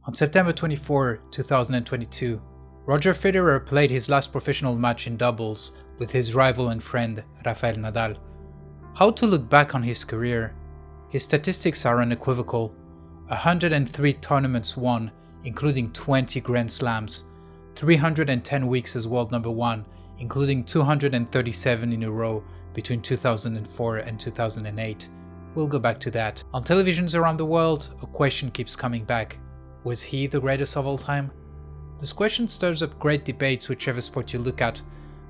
On September 24, 2022, Roger Federer played his last professional match in doubles with his rival and friend Rafael Nadal. How to look back on his career? His statistics are unequivocal. 103 tournaments won, including 20 Grand Slams, 310 weeks as world number one, including 237 in a row between 2004 and 2008. We'll go back to that. On televisions around the world, a question keeps coming back. Was he the greatest of all time? This question stirs up great debates whichever sport you look at,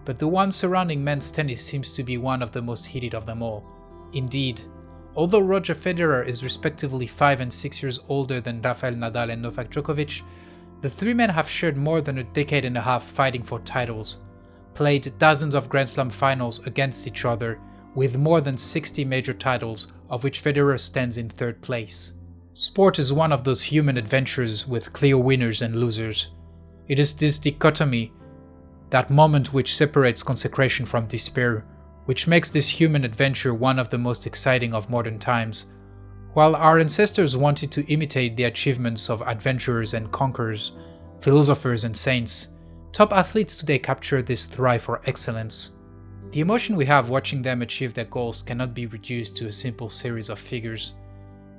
but the one surrounding men's tennis seems to be one of the most heated of them all. Indeed, although Roger Federer is respectively 5 and 6 years older than Rafael Nadal and Novak Djokovic, the three men have shared more than a decade and a half fighting for titles, played dozens of Grand Slam finals against each other, with more than 60 major titles, of which Federer stands in third place. Sport is one of those human adventures with clear winners and losers. It is this dichotomy, that moment which separates consecration from despair, which makes this human adventure one of the most exciting of modern times. While our ancestors wanted to imitate the achievements of adventurers and conquerors, philosophers and saints, top athletes today capture this thrive for excellence. The emotion we have watching them achieve their goals cannot be reduced to a simple series of figures.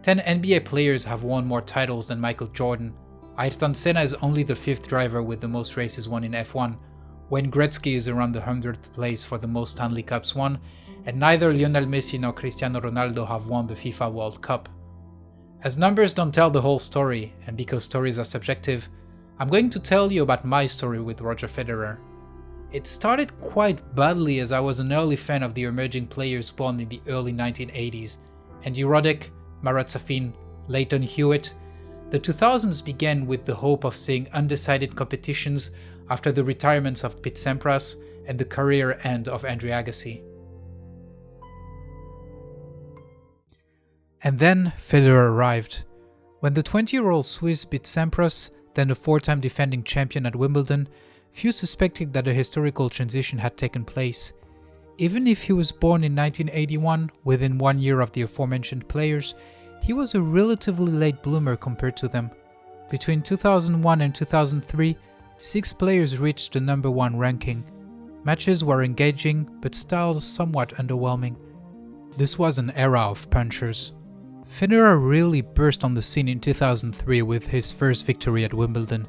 10 NBA players have won more titles than Michael Jordan. Ayrton Senna is only the 5th driver with the most races won in F1, Wayne Gretzky is around the 100th place for the most Stanley Cups won, and neither Lionel Messi nor Cristiano Ronaldo have won the FIFA World Cup. As numbers don't tell the whole story, and because stories are subjective, I'm going to tell you about my story with Roger Federer. It started quite badly as I was an early fan of the emerging players born in the early 1980s, Andy Roddick, Marat Safin, Leighton Hewitt. The 2000s began with the hope of seeing undecided competitions after the retirements of Pete Sampras and the career end of Andre Agassi. And then Federer arrived. When the 20-year-old Swiss beat Sampras, then a 4-time defending champion at Wimbledon, few suspected that a historical transition had taken place. Even if he was born in 1981, within 1 year of the aforementioned players, he was a relatively late bloomer compared to them. Between 2001 and 2003, 6 players reached the number 1 ranking. Matches were engaging, but styles somewhat underwhelming. This was an era of punchers. Federer really burst on the scene in 2003 with his first victory at Wimbledon.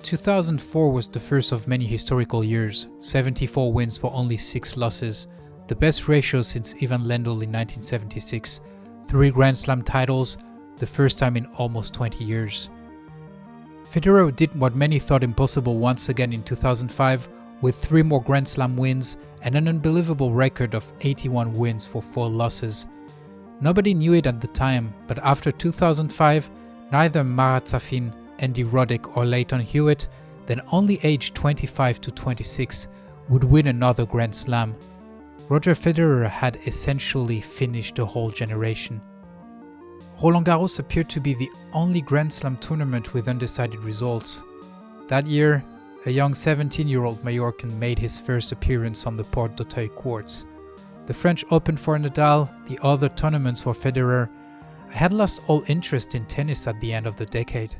2004 was the first of many historical years, 74 wins for only 6 losses, the best ratio since Ivan Lendl in 1976, 3 Grand Slam titles, the first time in almost 20 years. Federer did what many thought impossible once again in 2005 with 3 more Grand Slam wins and an unbelievable record of 81 wins for 4 losses. Nobody knew it at the time, but after 2005, neither Marat Safin, Andy Roddick or Leighton Hewitt, then only aged 25 to 26, would win another Grand Slam. Roger Federer had essentially finished a whole generation. Roland Garros appeared to be the only Grand Slam tournament with undecided results. That year, a young 17-year-old Mallorcan made his first appearance on the Porte d'Auteuil courts. The French Open for Nadal, the other tournaments for Federer. I had lost all interest in tennis at the end of the decade.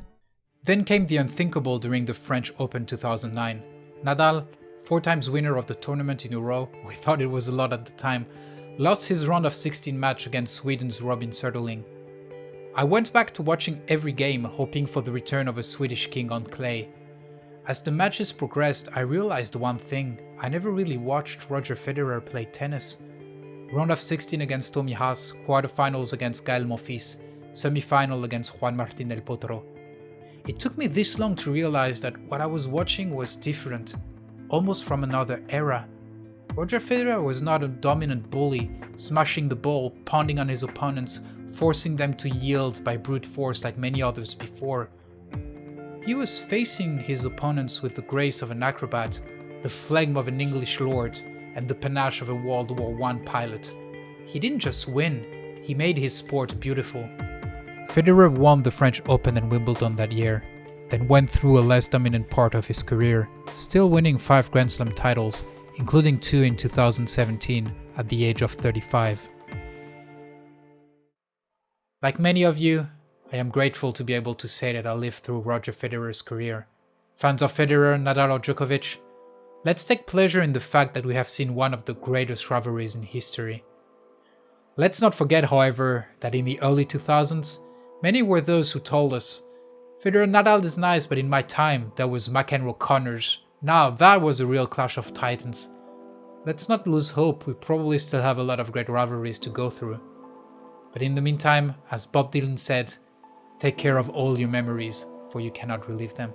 Then came the unthinkable during the French Open 2009. Nadal, 4 times winner of the tournament in a row, we thought it was a lot at the time, lost his round of 16 match against Sweden's Robin Söderling. I went back to watching every game, hoping for the return of a Swedish king on clay. As the matches progressed, I realized one thing: I never really watched Roger Federer play tennis. Round of 16 against Tommy Haas, quarterfinals against Gael Monfils, semi-final against Juan Martín del Potro. It took me this long to realize that what I was watching was different, almost from another era. Roger Federer was not a dominant bully, smashing the ball, pounding on his opponents, forcing them to yield by brute force like many others before. He was facing his opponents with the grace of an acrobat, the phlegm of an English lord, and the panache of a World War I pilot. He didn't just win, he made his sport beautiful. Federer won the French Open and Wimbledon that year, then went through a less dominant part of his career, still winning 5 Grand Slam titles, including 2 in 2017 at the age of 35. Like many of you, I am grateful to be able to say that I lived through Roger Federer's career. Fans of Federer, Nadal or Djokovic, let's take pleasure in the fact that we have seen one of the greatest rivalries in history. Let's not forget, however, that in the early 2000s, many were those who told us, Federer Nadal is nice, but in my time, there was McEnroe Connors. Now that was a real clash of titans. Let's not lose hope, we probably still have a lot of great rivalries to go through. But in the meantime, as Bob Dylan said, take care of all your memories, for you cannot relive them.